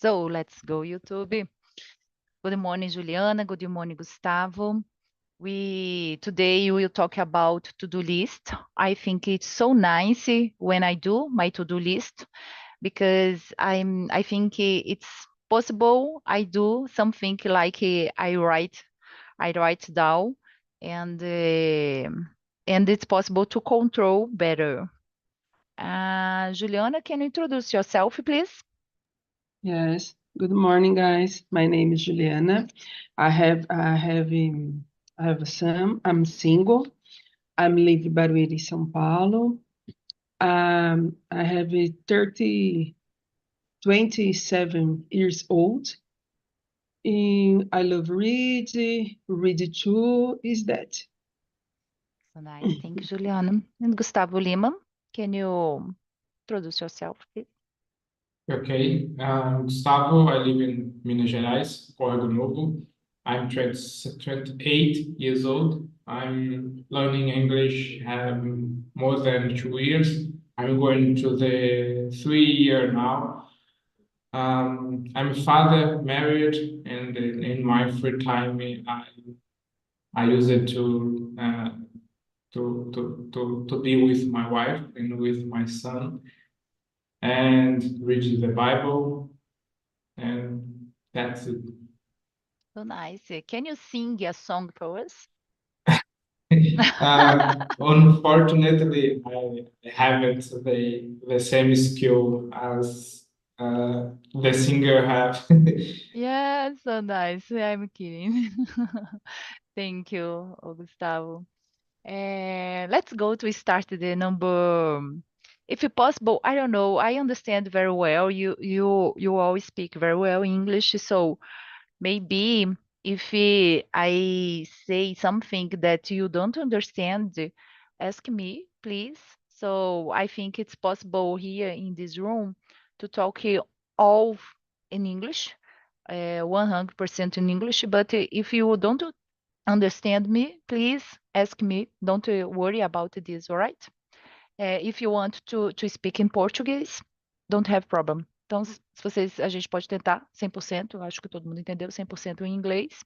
So let's go, YouTube. Good morning, Juliana. Good morning, Gustavo. Today we will talk about to-do list. I think it's so nice when I do my to-do list because I think it's possible I do something like I write down and it's possible to control better. Juliana, can you introduce yourself, please? Yes. Good morning, guys. My name is Juliana. I have a son. I'm single. I'm living Barueri, São Paulo. I have a 27 years old. And I love read too. Is that? So nice. Thank you, Juliana. And Gustavo Lima, can you introduce yourself, please? Okay, Gustavo, I live in Minas Gerais, Córrego Novo. I'm 28 years old. I'm learning English more than 2 years. I'm going to the 3 year now. I'm a father, married, and in my free time, I use it to be with my wife and with my son and read the Bible, and that's it. So nice. Can you sing a song for us? Unfortunately, I haven't the same skill as the singer have. Yeah, so nice. I'm kidding. Thank you, Gustavo. Let's go to start the number. If possible, I don't know. I understand very well. You always speak very well English, so maybe if I say something that you don't understand, ask me, please. So I think it's possible here in this room to talk here all in English, 100% in English. But if you don't understand me, please ask me. Don't worry about this, all right? If you want to speak in Portuguese, don't have problem. Então, se vocês, a gente pode tentar 100%, eu acho que todo mundo entendeu 100% em inglês.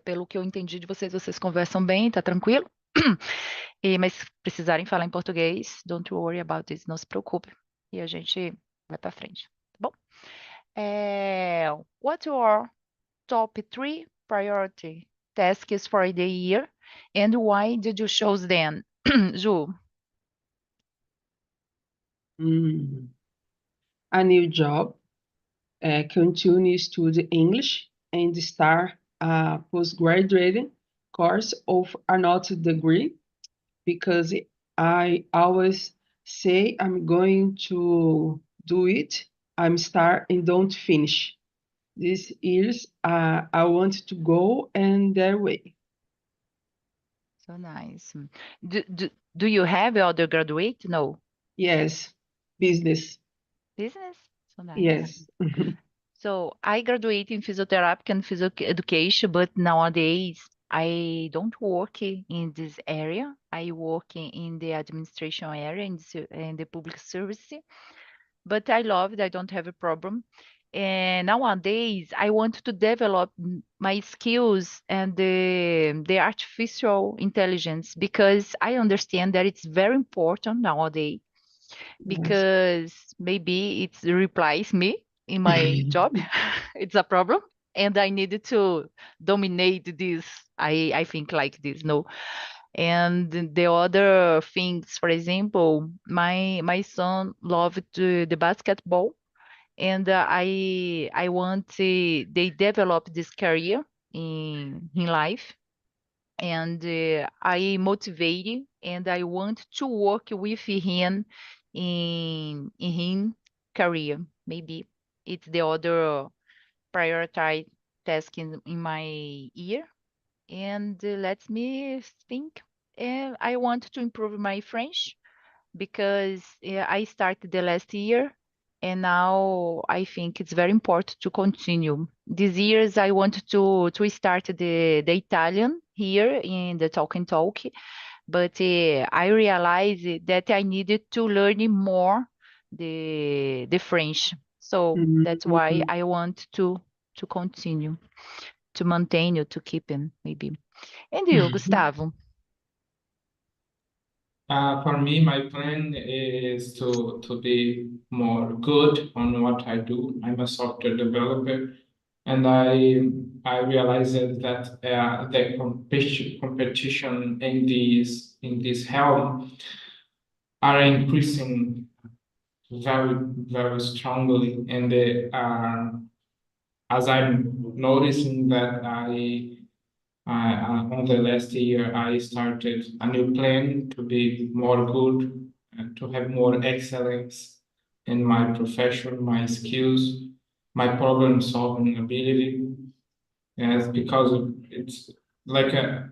Pelo que eu entendi de vocês, vocês conversam bem, tá tranquilo? Mas se precisarem falar em português, don't worry about this, não se preocupe. E a gente vai para frente, tá bom? What your top 3 priority tasks for the year and why did you choose them? Ju, Mm, a new job, continue study English, and start a postgraduate course of another degree because I always say I'm going to do it. I'm start and don't finish. These years, I want to go and their way. so nice. Do you have other graduate? No. Yes, business. Business? So nice. Yes. So I graduated in physiotherapy and physical education, but nowadays I don't work in this area. I work in the administration area in the public service. But I love it. I don't have a problem. And nowadays, I want to develop my skills and the artificial intelligence because I understand that it's very important nowadays Yes. because maybe it replaces me in my job. It's a problem. And I needed to dominate this. I think like this, no. And the other things, for example, my son loved the basketball, and I want they develop this career in life, and I motivated, and I want to work with him in his career. Maybe it's the other prioritized task in my year. And let me think. I want to improve my French because I started the last year and now I think it's very important to continue. These years I want to start the Italian here in the Talk and Talk, but I realized that I needed to learn more the French. So that's why Mhm. I want to continue, to maintain you, to keep him, maybe. And you, Gustavo? For me, my plan is to be more good on what I do. I'm a software developer, and I realized that the competition in this realm are increasing very very strongly, and as I'm noticing that on the last year, I started a new plan to be more good and to have more excellence in my profession, my skills, my problem solving ability. Yes, because it's like a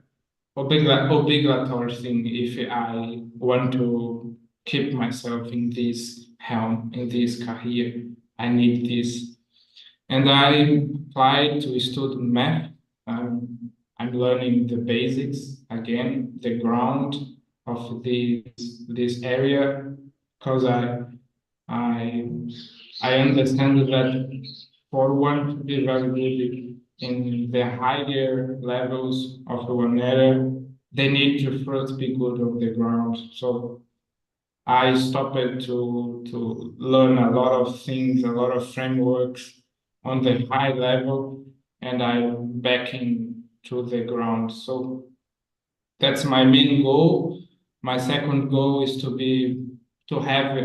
obligatory thing if I want to keep myself in this helm, in this career. I need this. And I applied to study math. I'm learning the basics again, the ground of this area, because I I understand that for one to be very good in the higher levels of one area, they need to first be good on the ground. So I stopped to learn a lot of things, a lot of frameworks on the high level, and I'm backing to the ground. So that's my main goal. My second goal is to have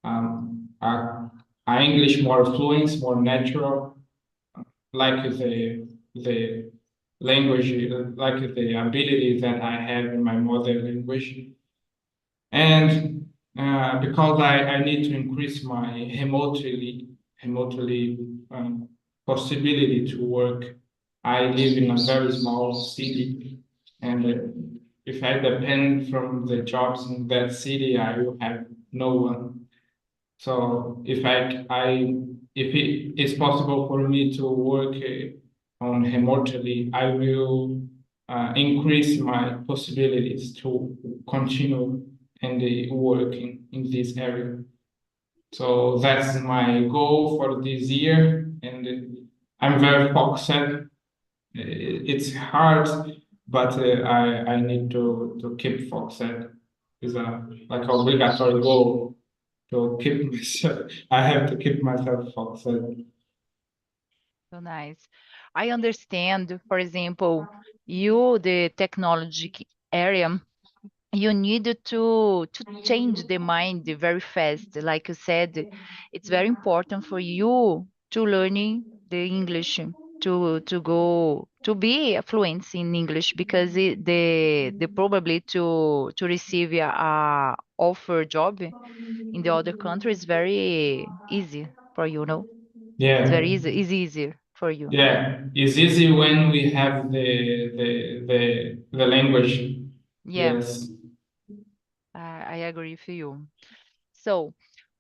um, a, a English more fluent, more natural, like the language, like the ability that I have in my mother language. And because I need to increase my remotely possibility to work. I live in a very small city, and if I depend from the jobs in that city, I will have no one. So if it is possible for me to work on remotely, I will increase my possibilities to continue and working in this area. So that's my goal for this year, and I'm very focused. It's hard, but I need to keep focused. It's a like obligatory goal to keep myself. I have to keep myself focused. So nice. I understand, for example, you, the technology area, you need to change the mind very fast. Like you said, it's very important for you to learning the English, to go to be fluent in English, because the probably to receive a offer job in the other country is very easy for you, no? It's Yeah, very easy, is easier for you. yeah. It's easy when we have the language. Yeah, Yes. I agree with you. So,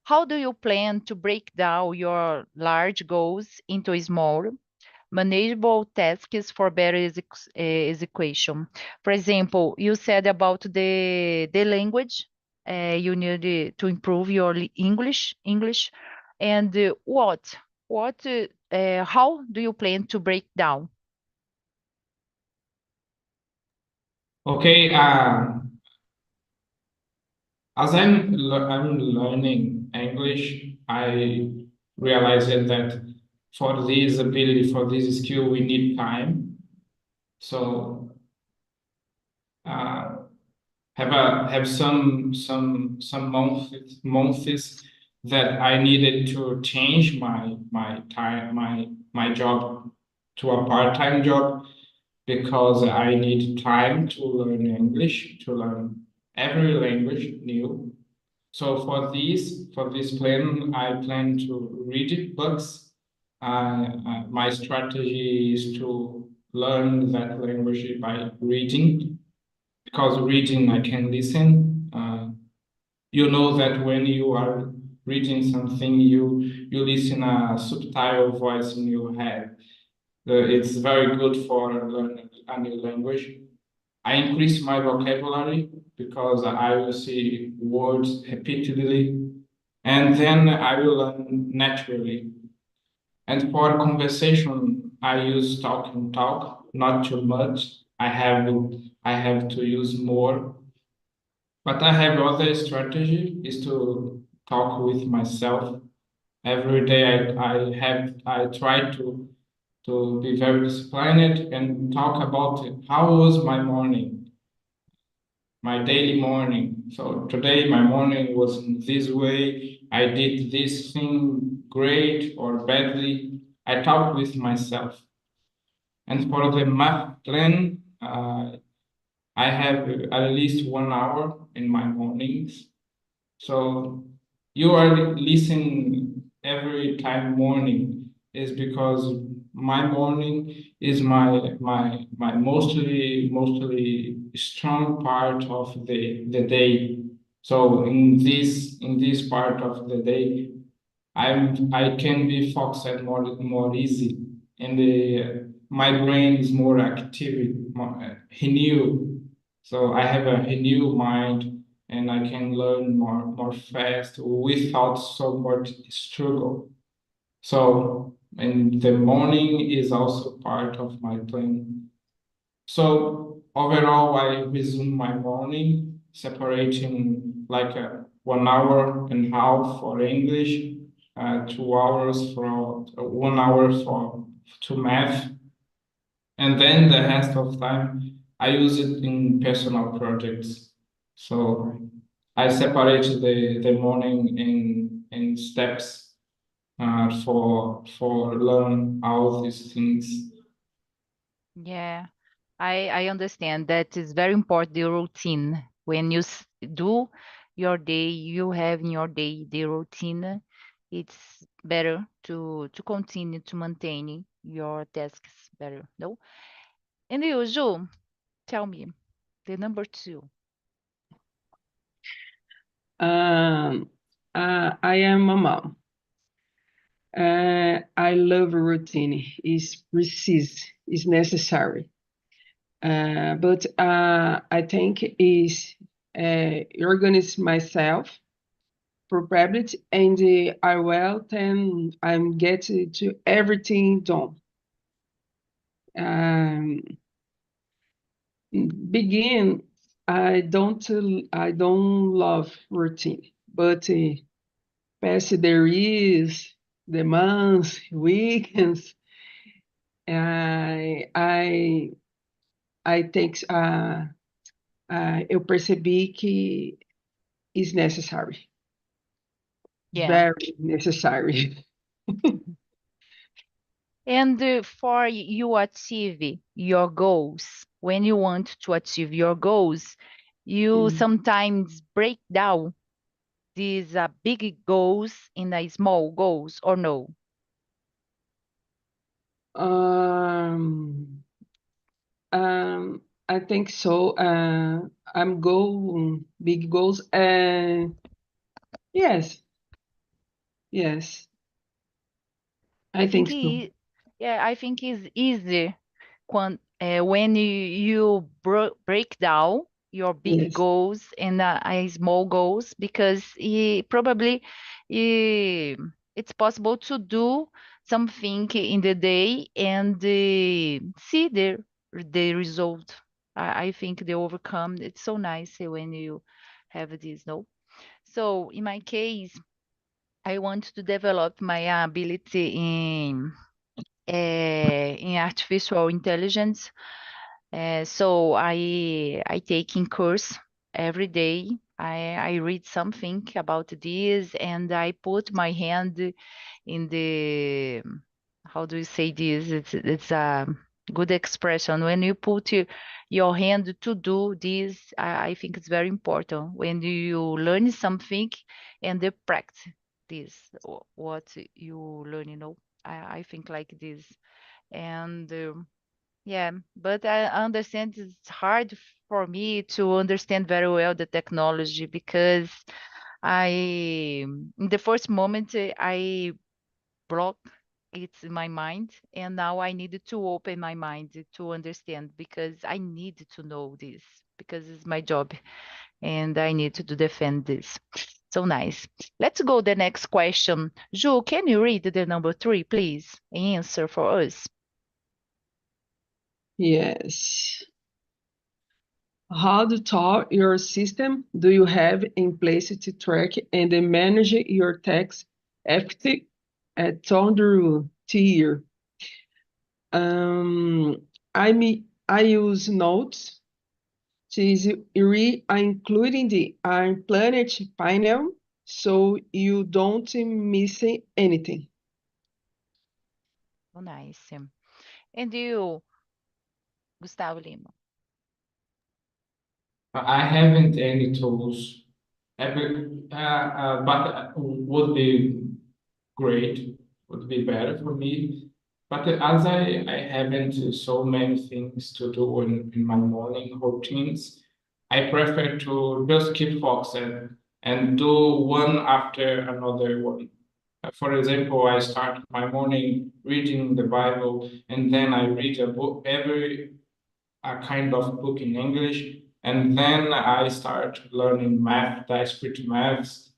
how do you plan to break down your large goals into small, manageable tasks for better execution? For example, you said about the language. You need to improve your English, and how do you plan to break down? Okay. As I'm learning English, I realized that for this ability, for this skill, we need time. So uh, have some months that I needed to change my time my job to a part-time job because I need time to learn English, to learn every language new. So for this plan, I plan to read books. My strategy is to learn that language by reading, because reading I can listen. You know that when you are reading something, you listen a subtitle voice in your head. It's very good for learning a new language. I increase my vocabulary because I will see words repeatedly. and then I will learn naturally. And for conversation, I use talk and talk, not too much. I have to use more. But I have other strategy is to talk with myself. Every day I try to be very disciplined and talk about it. How was my morning, my daily morning. So today my morning was in this way. I did this thing great or badly. I talk with myself. And for the math plan, I have at least 1 hour in my mornings. So you are listening every time morning is because my morning is my mostly strong part of the day. So in this part of the day, I can be focused more easy, and my brain is more active, more renew. So I have a renew mind, and I can learn more fast without so much struggle. So, and the morning is also part of my plan. So overall, I resume my morning, separating like 1 hour and a half for English, 2 hours for 1 hour for to math, and then the rest of time I use it in personal projects. So I separate the morning in steps for learn all these things. Yeah, I understand that is very important, the routine. When you do your day, you have in your day the routine, it's better to continue to maintain your tasks better, no? And you, Ju, tell me, the number two. I am a mom. I love routine. It's precise. It's necessary. But I think is organize myself properly, and I will then I'm get to everything done. Um, begin. I don't love routine, but past there is the months, weekends. I I think eu percebi que is necessary, Yeah. very necessary. And for you achieve your goals, when you want to achieve your goals, you Mm. sometimes break down these big goals in a small goals or no? Um, I think so. I'm go big goals. Yes, yes, I I think think so. yeah, I think it's easier when you break down your big Yes. goals and small goals because probably it's possible to do something in the day and see the result. I think the overcome. It's so nice when you have this. No, so in my case, I want to develop my ability in artificial intelligence. So I take in course every day. I read something about this and I put my hand in the how do you say this? It's a good expression. When you put your hand to do this, I think it's very important. When you learn something and you practice this, what you learn, I think like this. And yeah, but I understand it's hard for me to understand very well the technology because in the first moment, I block it in my mind, and now I needed to open my mind to understand because I need to know this because it's my job and I need to defend this. So nice. Let's go the next question. Ju, can you read the number 3, please? Answer for us. Yes. How tall your system do you have in place to track and manage your tax after through tier? I use notes. Is including the planet panel so you don't miss anything. Oh, nice. And you, Gustavo Lima? I haven't any tools, but would be great, would be better for me. But as I haven't so many things to do in my morning routines, I prefer to just keep focused and do one after another one. For example, I start my morning reading the Bible, and then I read a book, every a kind of book in English, and then I start learning math, discrete maths,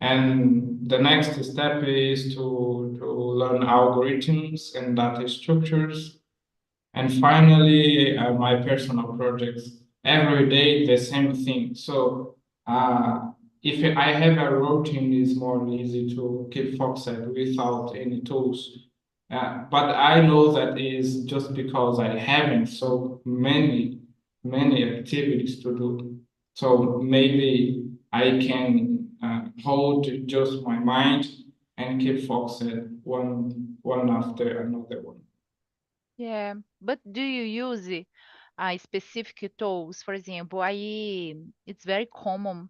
and the next step is to learn algorithms and data structures. And finally, my personal projects. Every day, the same thing. So if I have a routine, it's more easy to keep focused without any tools. But I know that is just because I haven't so many activities to do. So maybe I can hold just my mind and keep focused one after another one. Yeah, but do you use specific tools? For example, it's very common.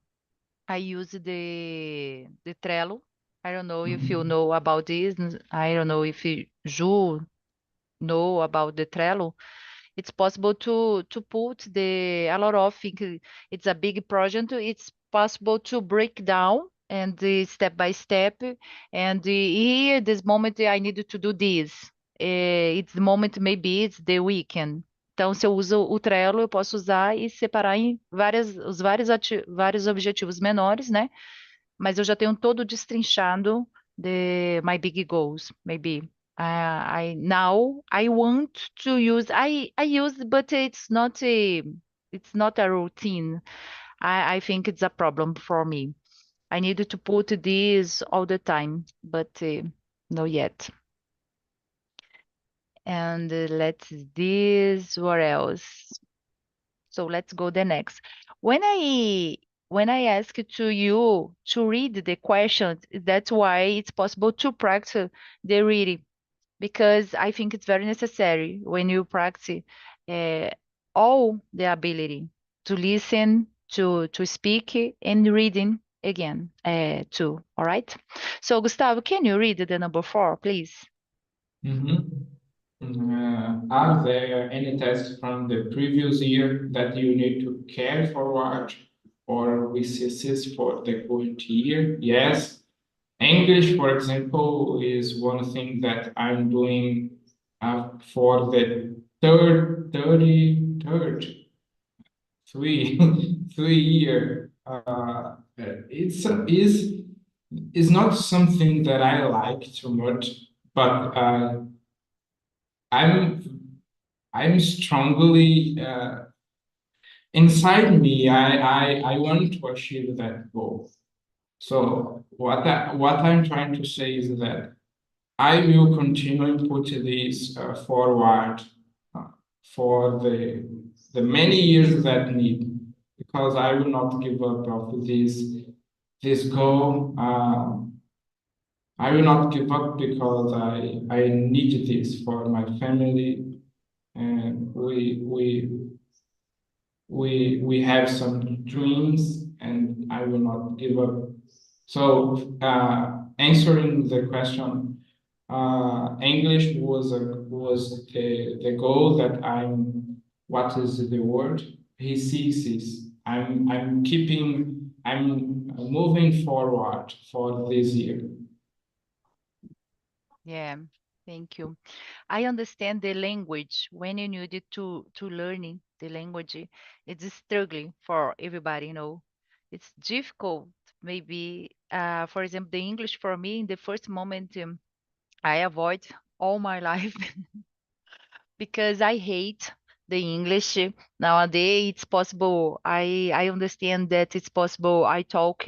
I use the Trello. I don't know if you Mhm. know about this. I don't know if Ju know about the Trello. It's possible to put the a lot of things. It's a big project. It's possible to break down and the step by step. And here, this moment, I need to do this. It's the moment, maybe it's the weekend. Então, se eu uso o Trello, eu posso usar e separar em vários objetivos menores, né? Mas eu já tenho todo destrinchado my big goals, maybe. I now I want to use I use, but it's not a routine. I think it's a problem for me. I need to put this all the time, but no yet. And let's this. What else? So let's go the next. When I ask to you to read the questions, that's why it's possible to practice the reading because I think it's very necessary when you practice uh, all the ability to listen, to speak, and reading again too. All right. So Gustavo, can you read the number 4, please? Mhm. Are there any tests from the previous year that you need to carry forward or recesses for the current year? Yes. English, for example, is one thing that I'm doing for the third, three, 3 year. It's not something that I like too much, but I'm I'm strongly inside me. I want to achieve that goal. So what I'm trying to say is that I will continue to put this forward uh, for the many years that need, because I will not give up of this goal. I will not give up because I need this for my family, and we have some dreams, and I will not give up. So answering the question, English was the goal that I'm. What is the word? He sees this. I'm moving forward for this year. Yeah, thank you. I understand the language when you need it to learning the language. It's struggling for everybody, It's difficult maybe, for example, the English for me in the first moment, I avoid all my life because I hate the English nowadays. It's possible. I understand that it's possible. I talk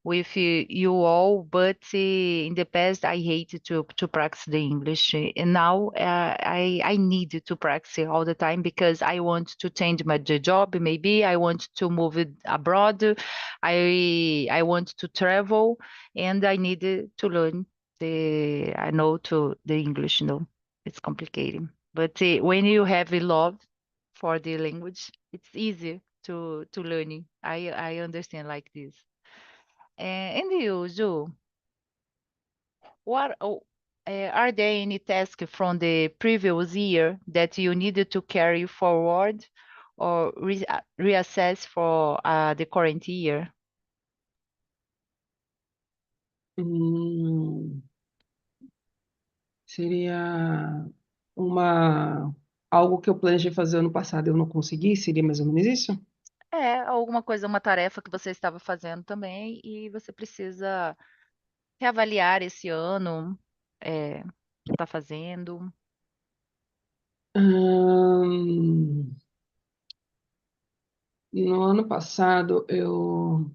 with you all, but in the past I hated to practice the English, and now I need to practice all the time because I want to change my the job. Maybe I want to move it abroad. I want to travel, and I need to learn the I know to the English. No, it's complicated. But when you have a love for the language, it's easy to learn. I understand like this. And you, Ju, what are there any tasks from the previous year that you needed to carry forward or reassess for the current year? Hum, seria algo que eu planejei fazer ano passado e eu não consegui, seria mais ou menos isso? É, alguma coisa, uma tarefa que você estava fazendo também e você precisa reavaliar esse ano, que está fazendo. Hum, no ano passado eu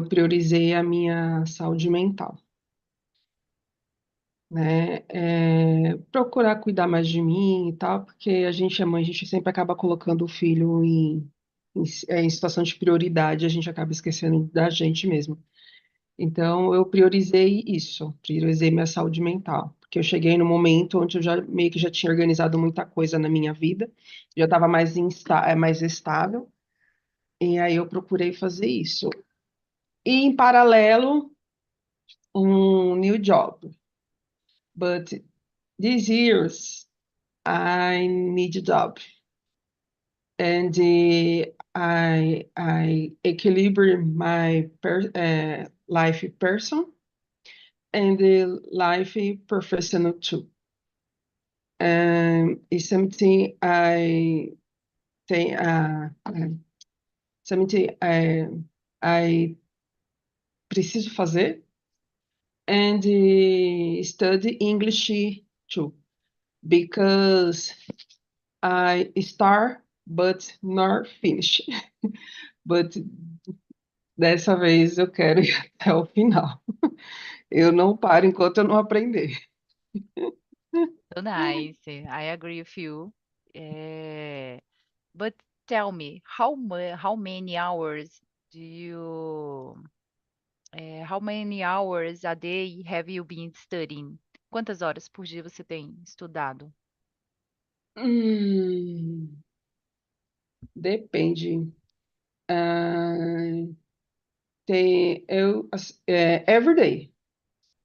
priorizei a minha saúde mental, né? Procurar cuidar mais de mim e tal, porque a gente é mãe, a gente sempre acaba colocando o filho em situação de prioridade, a gente acaba esquecendo da gente mesmo. Então, eu priorizei isso, priorizei minha saúde mental, porque eu cheguei no momento onde eu já meio que já tinha organizado muita coisa na minha vida, já estava mais estável, e aí eu procurei fazer isso. E em paralelo, um new job. But these years, I need a job, and I equilibrate my life person and the life professional too. It's something think, uh, something I preciso fazer, and study English too, because I start but not finish. But dessa vez eu quero ir até o final. Eu não paro enquanto eu não aprender. So nice. I agree with you. But tell me, how many hours do you how many hours a day have you been studying? Quantas horas por dia você tem estudado? Hum, depende. Ah, every day.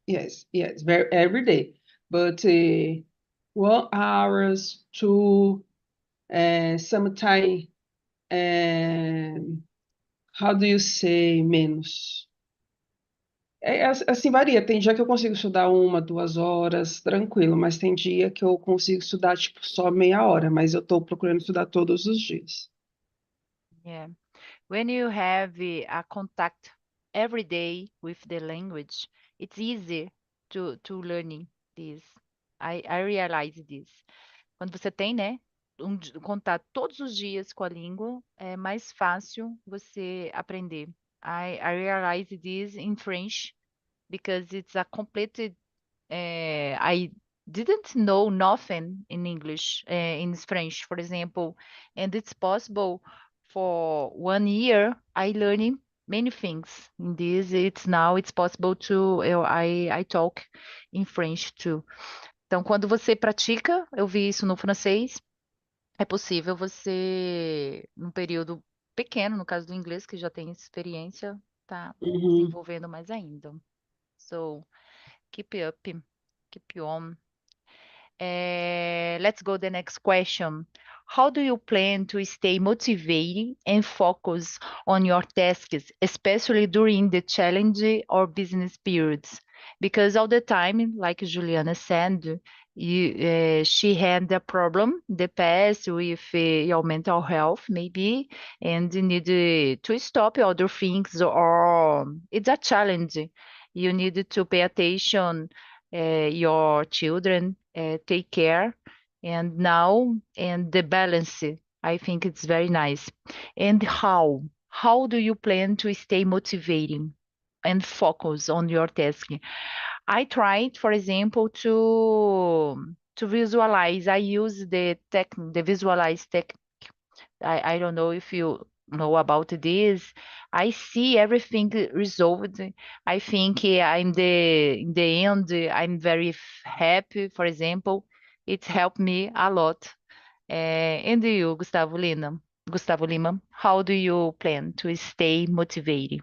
Yes, every day. But 1 hours, two, sometime, how do you say menos? Assim varia. Tem dia que eu consigo estudar 1, 2 horas, tranquilo, mas tem dia que eu consigo estudar tipo só meia hora, mas eu estou procurando estudar todos os dias. Yeah. When you have a contact every day with the language, it's easy to learning this. I realize this. Quando você tem, né, contato todos os dias com a língua, é mais fácil você aprender. I realize this in French because it's a complete I didn't know nothing in English, in French, for example, and it's possible for 1 year I learning many things. In this, it's possible to I talk in French too. Então, quando você pratica, eu vi isso no francês, é possível você, num período pequeno, no caso do inglês, que já tem experiência, tá Uhum. desenvolvendo mais ainda. So, keep up, keep on. Let's go the next question. How do you plan to stay motivated and focus on your tasks, especially during the challenge or business periods? Because all the time, like Juliana said, She had a problem in the past with your mental health, maybe, and you need to stop other things, or it's a challenge. You need to pay attention, your children, take care, and now, and the balance. I think it's very nice. And how? How do you plan to stay motivating and focus on your task? I tried, for example, to visualize. I use the visualize tech. I don't know if you know about this. I see everything resolved. I think I'm the in the end I'm very happy. For example, it helped me a lot. And you, Gustavo Lima, how do you plan to stay motivated?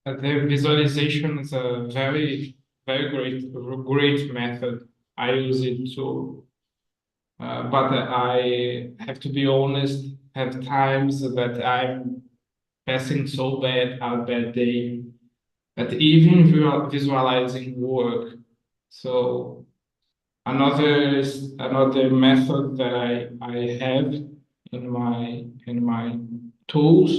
The visualization is a very great method. I use it too. But I have to be honest, have times that I'm passing so bad day, that even visualizing work. So another method that I have in my tools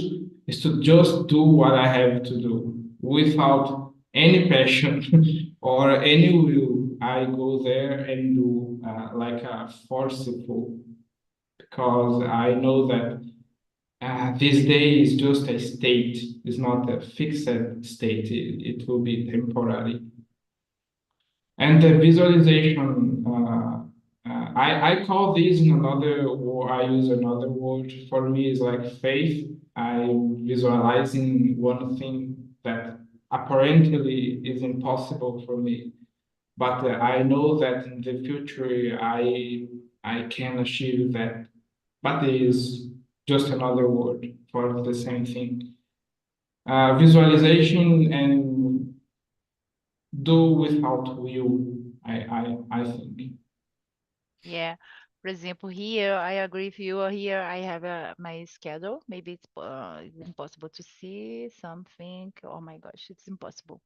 is to just do what I have to do without any passion or any will. I go there and do like a forceful, because I know that this day is just a state, it's not a fixed state. It will be temporary. And the visualization, I call this in another, or I use another word for me is like faith. I'm visualizing one thing that apparently is impossible for me, but I know that in the future I can achieve that. But it is just another word for the same thing. Visualization and do without will, I think. Yeah. For example, here I agree with you. Here I have my schedule. Maybe it's impossible to see something. Oh my gosh, it's impossible.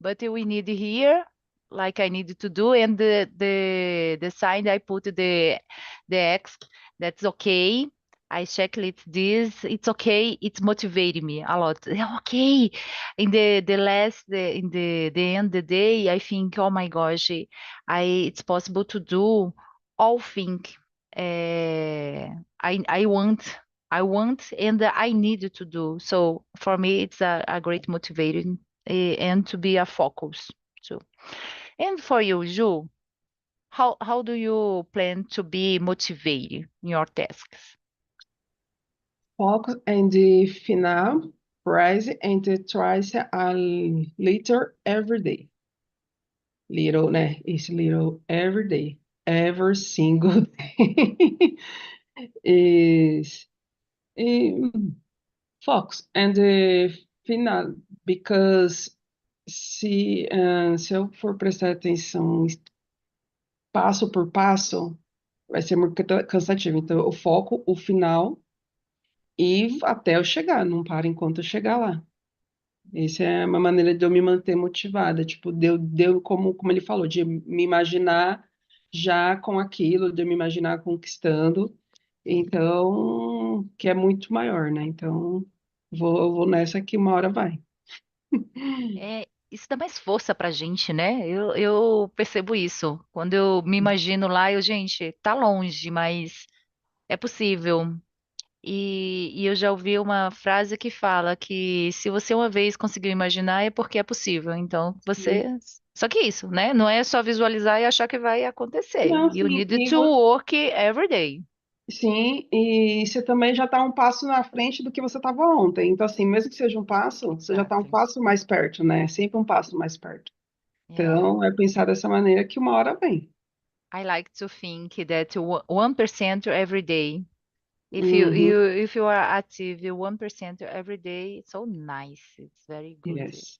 But we need here, like I need to do, and the sign I put the X. That's okay. I check it. This it's okay. It's motivating me a lot. Yeah, okay. In the last in the end of the day, I think, oh my gosh, it's possible to do all think I want and I need to do. So for me, it's a great motivating and to be a focus too. And for you, Ju, how do you plan to be motivated in your tasks? Focus and the final prize and the twice a little every day. Little, né? It's little every day. Every single day. Is focus and the final, because se eu for prestar atenção passo por passo, vai ser muito cansativo. Então, eu foco o final e até eu chegar, não paro enquanto eu chegar lá. Essa é uma maneira de eu me manter motivada, tipo, deu como ele falou, de me imaginar já com aquilo, de eu me imaginar conquistando, então, que é muito maior, né? Então, eu vou nessa que uma hora vai. Isso dá mais força pra gente, né? Eu percebo isso. Quando eu me imagino lá, gente, tá longe, mas é possível. E eu já ouvi uma frase que fala que se você uma vez conseguiu imaginar é porque é possível. Então você. Só que isso, né? Não é só visualizar e achar que vai acontecer. Não, You sim, need to work every day. sim, e você também já está um passo na frente do que você estava ontem. Então, assim, mesmo que seja um passo, você já está um Exactly. passo mais perto, né? Sempre um passo mais perto. Yeah. Então, é pensar dessa maneira que uma hora vem. I like to think that 1% every day. Uhum, If you are active 1% every day, it's so nice. It's very good. yes,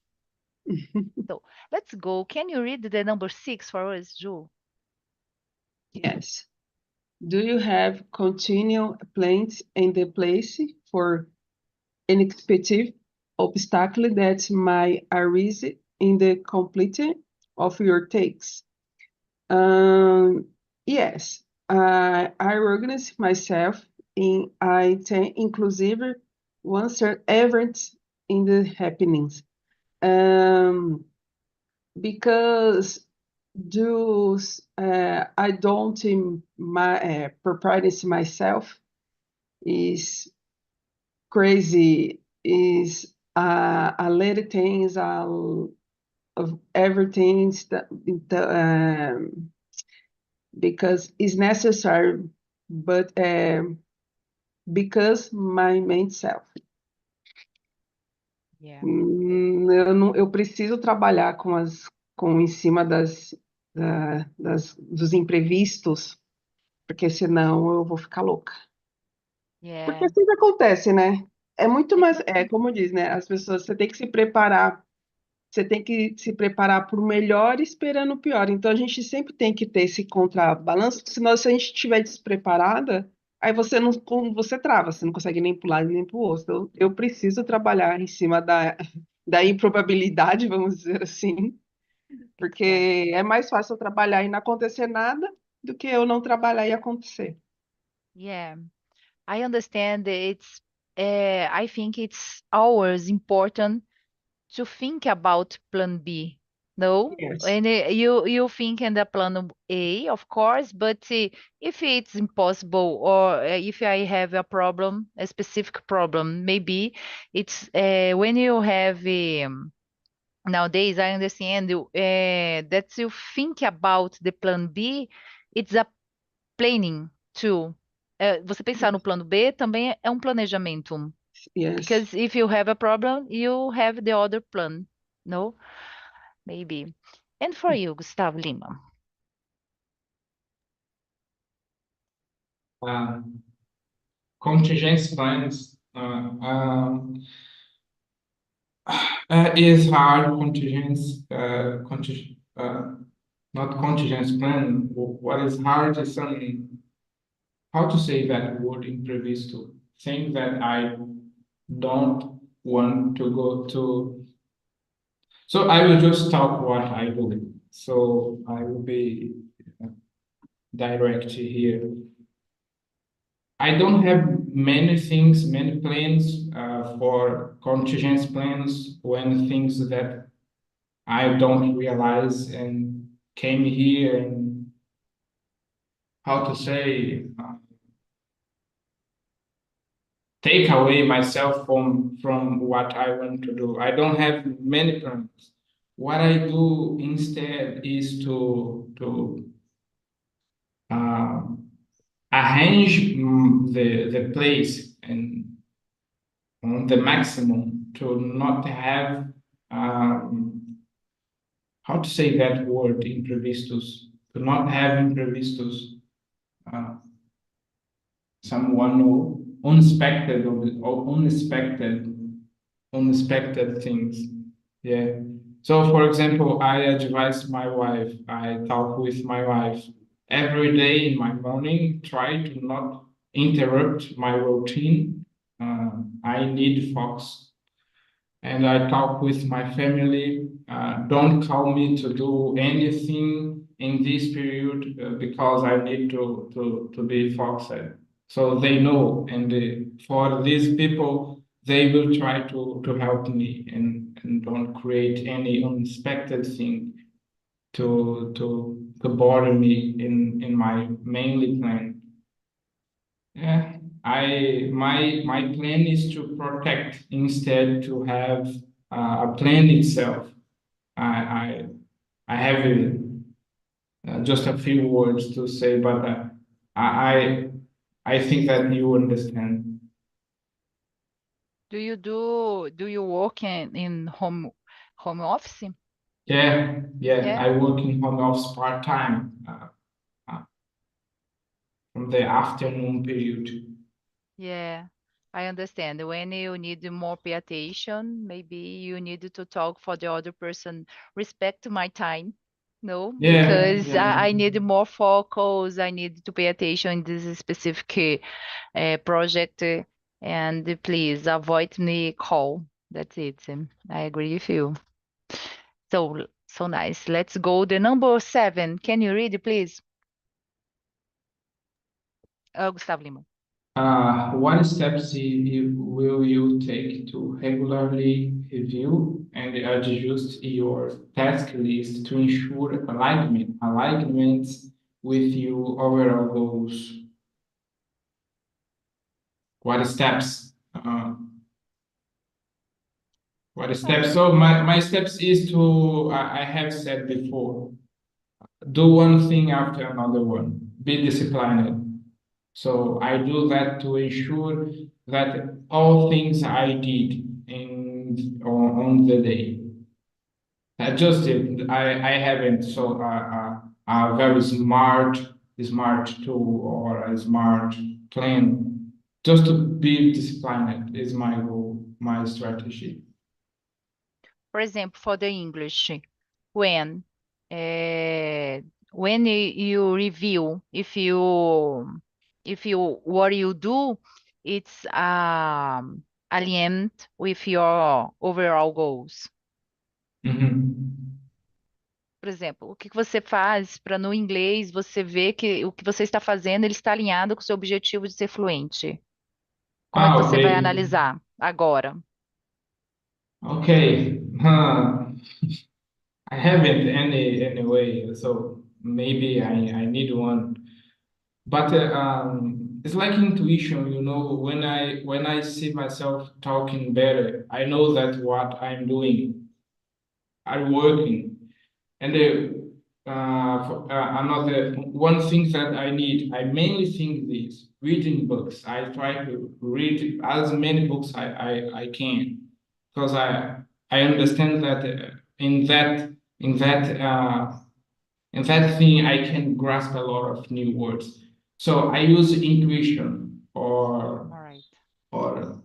So let's go. Can you read the number 6 for us, Ju? yes. Do you have continual plans in the place for unexpected obstacle that might arise in the completion of your takes? Yes, I organize myself in I take inclusive once events in the happenings. Um, because I don't prepare myself is crazy is a little things of everything that because it's necessary, but because my main self. Yeah. Eu preciso trabalhar com em cima dos imprevistos, porque senão eu vou ficar louca. Porque Yeah. sempre acontece, né? É muito It, mais, como diz, né? As pessoas, você tem que se preparar. Você tem que se preparar para o melhor esperando o pior. Então a gente sempre tem que ter esse contrabalanço, senão se a gente estiver despreparada, aí você não você trava, você não consegue nem pular nem para o outro. Então, eu preciso trabalhar em cima da improbabilidade, vamos dizer assim, exactly. porque é mais fácil eu trabalhar e não acontecer nada do que eu não trabalhar e acontecer. Yeah. I understand that I think it's always important to think about plan B. No, Yes. and you think in the plan A, of course, but if it's impossible or if I have a problem, a specific problem, maybe it's when you have nowadays. I understand that you think about the plan B, it's a planning too. Você pensar no plano B também é um planejamento. Yes. Because if you have a problem, you have the other plan. No? Maybe. And for you, Gustavo Lima. Uh, Contingency plans is hard. Not contingency plan. What is hard is some, how to say that word imprevisto, thing that I don't want to go to. So I will just talk what I do. So I will be direct here. I don't have many things, many plans for contingency plans when things that I don't realize and came here and how to say take away myself from what I want to do. I don't have many plans. What I do instead is to uh, arrange the place and on the maximum to not have how to say that word imprevistos, to not have imprevistos, uh, someone unexpected things. Yeah. So, for example, I advise my wife, I talk with my wife every day in my morning, try to not interrupt my routine. I need focus. And I talk with my family. Don't call me to do anything in this period because I need to be focused. So they know, and for these people, they will try to help me and don't create any unexpected thing to bother me in my mainly plan. Yeah, my plan is to protect instead to have a plan itself. I I have just a few words to say, but I I think that you understand. Do you work in home office? Yeah, Yeah. I work in home office part time uh, from the afternoon period. Yeah, I understand. When you need more pay attention, maybe you need to talk for the other person, respect my time. No, because Yeah. I need more focus. I need to pay attention in this specific project, and please avoid me call. That's it. I agree with you. So So nice. Let's go. The number 7. Can you read, please? Gustavo Lima. What steps will you take to regularly review and adjust your task list to ensure alignments with your overall goals? What steps? What steps? So my steps is to I have said before, do one thing after another one. Be disciplined. So I do that to ensure that all things I did on the day. I just did. I haven't. So a very smart tool or a smart plan. Just to be disciplined is my goal, my strategy. For example, for the English, when when you review, if you what you do, it's aligned with your overall goals. Mhm. Por exemplo, o que que você faz para no inglês você ver que o que você está fazendo ele está alinhado com o seu objetivo de ser fluente? Como é que você vai Okay. analisar agora? Okay. I haven't anyway, so maybe I need one. But it's like intuition, you know. When I see myself talking better, I know that what I'm doing are working. And another one thing that I need, I mainly think this reading books. I try to read as many books I can because I understand that in that thing I can grasp a lot of new words. So I use intuition All right. or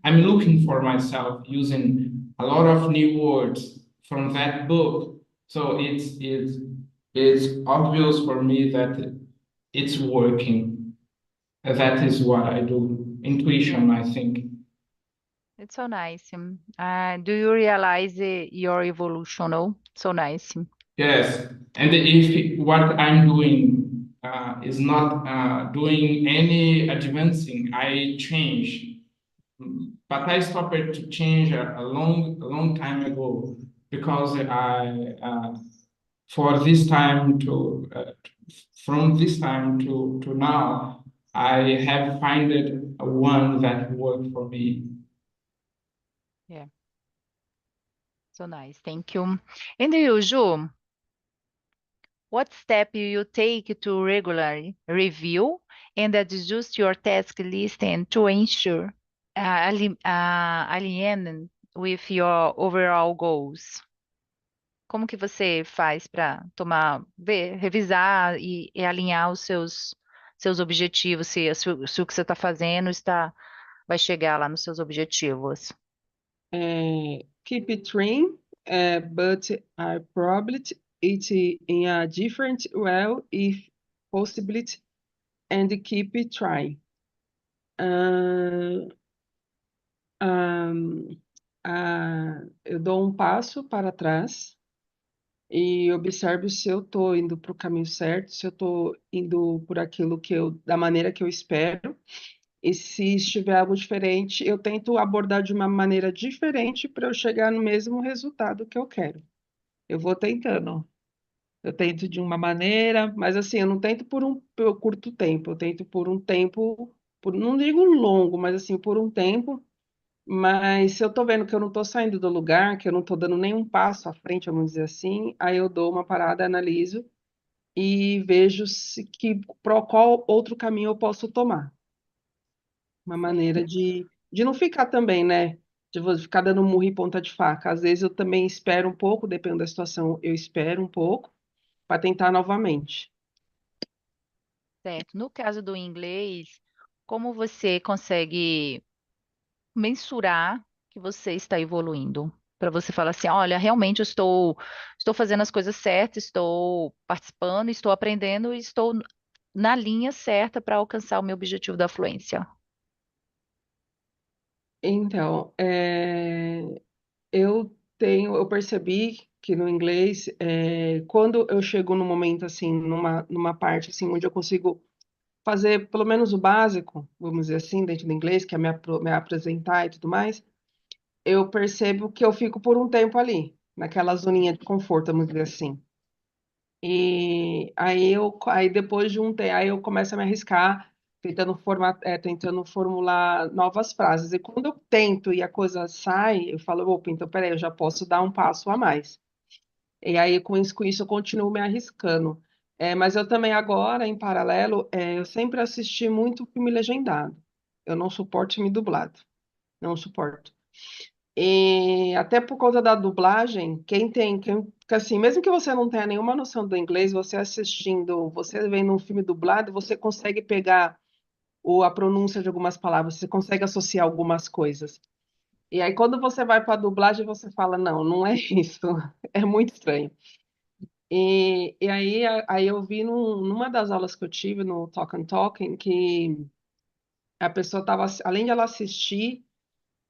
I'm looking for myself using a lot of new words from that book. So it's obvious for me that it's working. That is what I do. Yeah. Intuition, I think. It's so nice. Do you realize your evolution? Oh, so nice. Yes. And if what I'm doing is not doing any advancing, I change. But I stopped to change a long time ago because I for this time to from this time to now I have found one that worked for me. Yeah, so nice. Thank you. And you, Ju, what step you take to regularly review and adjust your task list and to ensure alignment with your overall goals? Como que você faz para revisar e alinhar os seus objetivos, se o que você está fazendo vai chegar lá nos seus objetivos? Keep it trim, but I probably it in a different way if possible, and keep it trying. Uh, um, eu dou um passo para trás e observo se eu estou indo para o caminho certo, se eu estou indo por aquilo da maneira que eu espero. E se estiver algo diferente, eu tento abordar de uma maneira diferente para eu chegar no mesmo resultado que eu quero. Eu vou tentando. Eu tento de uma maneira, mas assim, eu não tento por curto tempo, eu tento por um tempo, não digo longo, mas assim, por um tempo. Mas se eu estou vendo que eu não estou saindo do lugar, que eu não estou dando nenhum passo à frente, vamos dizer assim, aí eu dou uma parada, analiso e vejo para qual outro caminho eu posso tomar. Uma maneira Certo. de não ficar também, né? De ficar dando murro em ponta de faca. Às vezes eu também espero um pouco, dependendo da situação, eu espero um pouco para tentar novamente. Certo. No caso do inglês, como você consegue mensurar que você está evoluindo? Para você falar assim, olha, realmente eu estou fazendo as coisas certas, estou participando, estou aprendendo e estou na linha certa para alcançar o meu objetivo da fluência. Então, eu eu percebi que no inglês, quando eu chego num momento assim, numa parte assim, onde eu consigo fazer pelo menos o básico, vamos dizer assim, dentro do inglês, que é me apresentar e tudo mais, eu percebo que eu fico por um tempo ali, naquela zoninha de conforto, vamos dizer assim. E aí depois de um tempo, aí eu começo a me arriscar, tentando formular novas frases. E quando eu tento e a coisa sai, eu falo, opa, então peraí, eu já posso dar um passo a mais. E aí com isso eu continuo me arriscando. Mas eu também agora, em paralelo, eu sempre assisti muito filme legendado. Eu não suporto filme dublado, não suporto. E até por conta da dublagem, porque assim, mesmo que você não tenha nenhuma noção do inglês, você vendo um filme dublado, você consegue pegar a pronúncia de algumas palavras, você consegue associar algumas coisas. E aí, quando você vai para a dublagem, você fala, não, não é isso, é muito estranho. E aí eu vi numa das aulas que eu tive no Talk and Talking, que a pessoa estava, além de ela assistir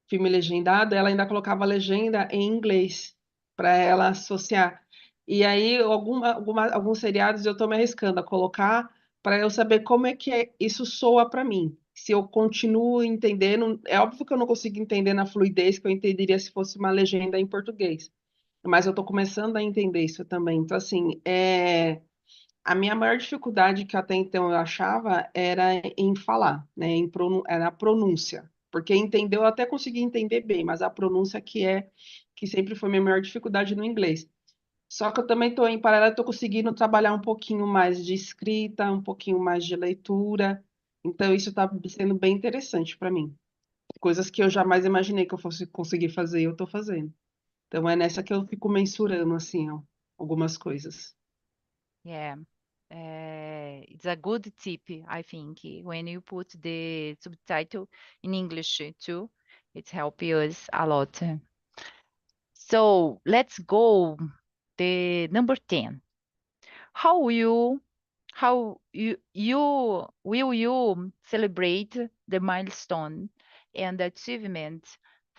filme legendado, ela ainda colocava a legenda em inglês para ela associar. E aí, alguns seriados eu estou me arriscando a colocar para eu saber como é que isso soa para mim. Se eu continuo entendendo, é óbvio que eu não consigo entender na fluidez que eu entenderia se fosse uma legenda em português, mas eu estou começando a entender isso também. Então, assim, a minha maior dificuldade que até então eu achava era em falar, né? Era a pronúncia. Porque entender, eu até consegui entender bem, mas a pronúncia que sempre foi minha maior dificuldade no inglês. Só que eu também estou em paralelo, estou conseguindo trabalhar um pouquinho mais de escrita, um pouquinho mais de leitura. Então, isso está sendo bem interessante para mim. Coisas que eu jamais imaginei que eu fosse conseguir fazer, eu estou fazendo. Então, é nessa que eu fico mensurando, assim, ó, algumas coisas. Yeah. It's a good tip, I think, when you put the subtitle in English too, it helps us a lot. So let's go the number 10. How will you will you celebrate the milestone and achievement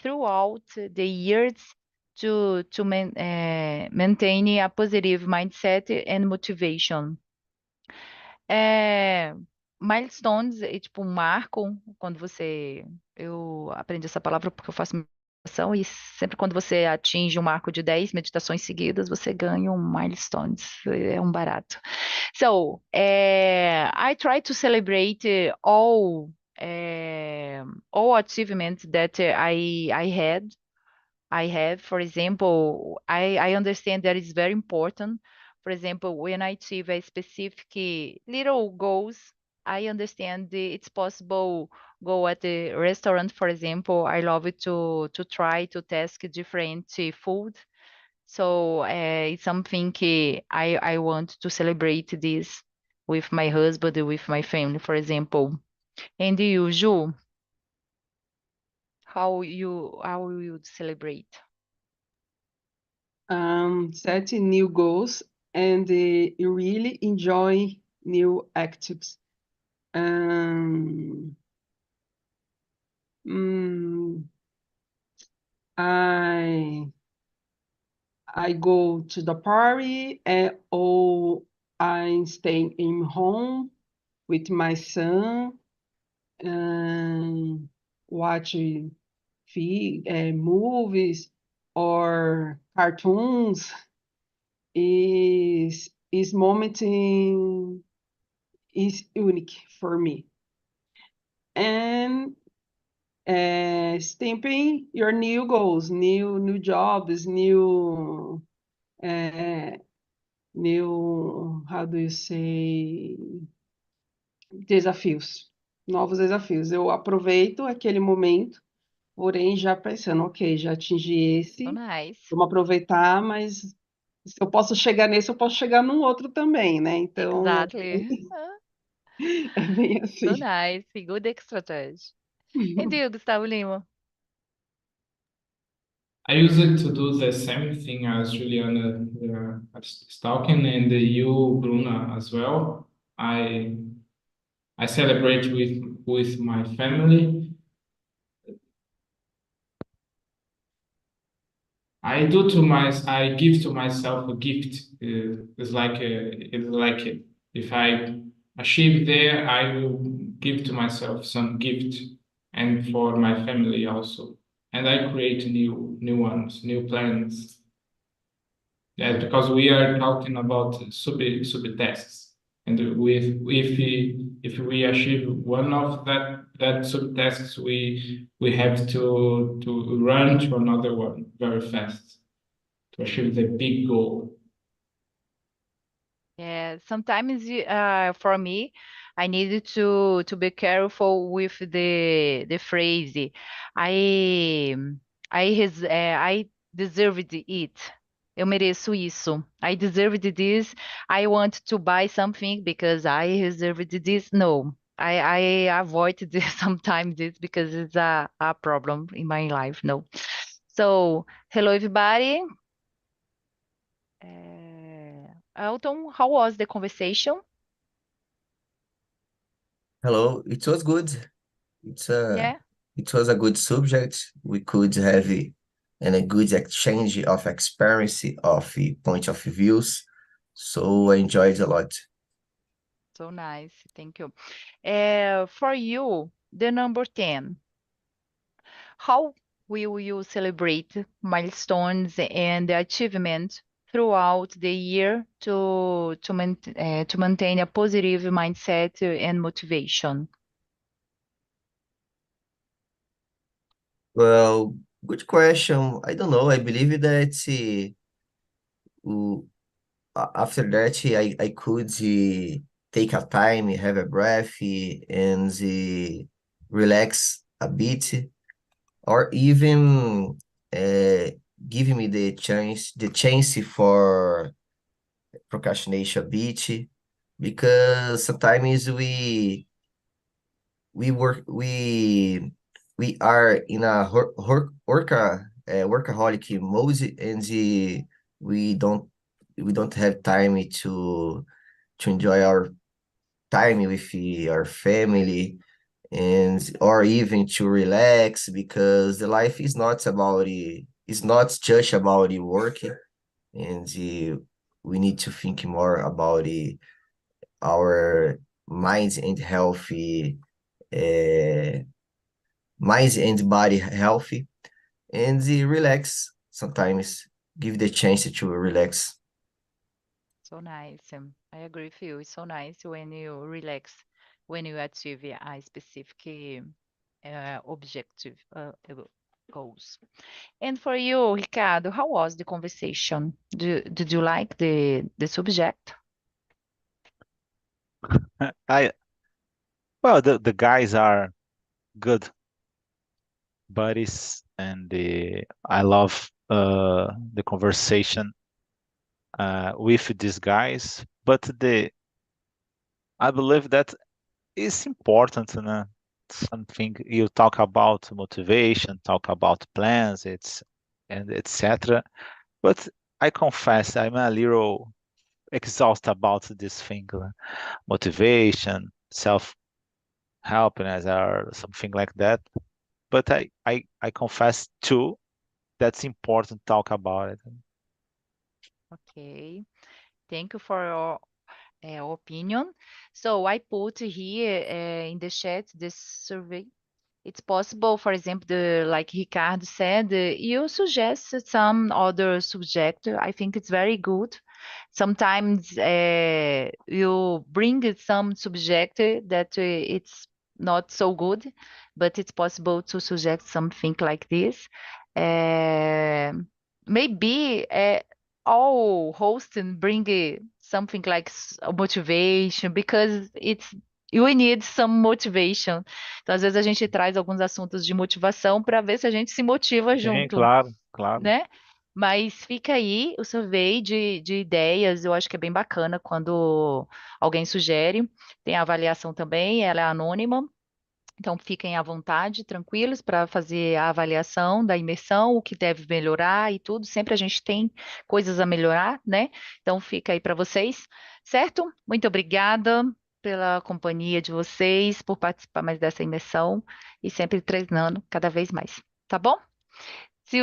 throughout the years to maintain a positive mindset and motivation? É, milestones é tipo um marco, quando você. Eu aprendi essa palavra porque eu faço meditação e sempre quando você atinge um marco de 10 meditações seguidas, você ganha um milestones. É um barato. So, I try to celebrate all achievements that I have. For example, I understand that is very important. For example, when I achieve a specific little goals, I understand it's possible go at the restaurant, for example. I love it to try to test different food. So it's something I want to celebrate this with my husband, with my family, for example. And you, Ju, how you celebrate? Set new goals and you really enjoy new activities. Um, mm, I I go to the party or I stay in home with my son, watch movies or cartoons. Is moment is unique for me. And stamping your new goals, new jobs, uh, new how do you say desafios, novos desafios. Eu aproveito aquele momento, porém já pensando, ok, já atingi So esse, nice. vamos aproveitar, mas se eu posso chegar nesse, eu posso chegar num outro também, né? Então Exactly. é bem So assim. nice. Good strategy. And you, Gustavo Lima? I use it to do the same thing as Juliana is talking, and you, Bruna, as well. I celebrate with my family. I give to myself a gift. It's like if I achieve there, I will give to myself some gift, and for my family also. And I create new ones, new plans. Yeah, because we are talking about sub tasks, and if we achieve one of that sub tasks, we have to run to another one very fast to achieve the big goal. Yeah, sometimes for me, I needed to be careful with the phrase. I I deserved it. Eu mereço isso. I deserved this. I want to buy something because I deserved this. No, I avoid this sometimes this because it's a problem in my life. No. So, hello everybody. Elton, how was the conversation? Hello, it was good. It's a Yeah, it was a good subject. We could have a good exchange of experience of point of views. So I enjoyed a lot. so nice. Thank you. For you, the number 10, how will you celebrate milestones and achievements throughout the year to maintain a positive mindset and motivation? Well, good question. I don't know. I believe that after that I could take a time, have a breath, and relax a bit, or even uh, give me the chance for procrastination a bit, because sometimes we work we are in a workaholic mode, and we don't have time to enjoy our time with our family, and or even to relax, because the life is not about it's not just about the work, and we need to think more about our minds and healthy, uh, minds and body healthy, and relax sometimes, give the chance to relax. So nice. I agree with you. It's so nice when you relax, when you achieve a specific objective goals. And for you, Ricardo, how was the conversation? Did you like the subject? I well, the guys are good buddies, and I love the conversation with these guys. But the I believe that it's important, something you talk about motivation, talk about plans, it's and etc. But I confess I'm a little exhausted about this thing, motivation, self happiness, or something like that. But I confess too that's important to talk about it. Okay. Thank you for your opinion. So I put here in the chat this survey. It's possible, for example, like Ricardo said, you suggest some other subject. I think it's very good. Sometimes you bring some subject that it's not so good, but it's possible to suggest something like this. Uh, Maybe all hosts bring something like a motivation, because it's we need some motivation. Então, às vezes a gente traz alguns assuntos de motivação para ver se a gente se motiva Sim, junto, claro, claro. né? Mas fica aí o survey de ideias. Eu acho que é bem bacana quando alguém sugere. Tem a avaliação também, ela é anônima. Então, fiquem à vontade, tranquilos, para fazer a avaliação da imersão, o que deve melhorar e tudo. Sempre a gente tem coisas a melhorar, né? Então, fica aí para vocês, certo? Muito obrigada pela companhia de vocês, por participar mais dessa imersão e sempre treinando cada vez mais, tá bom?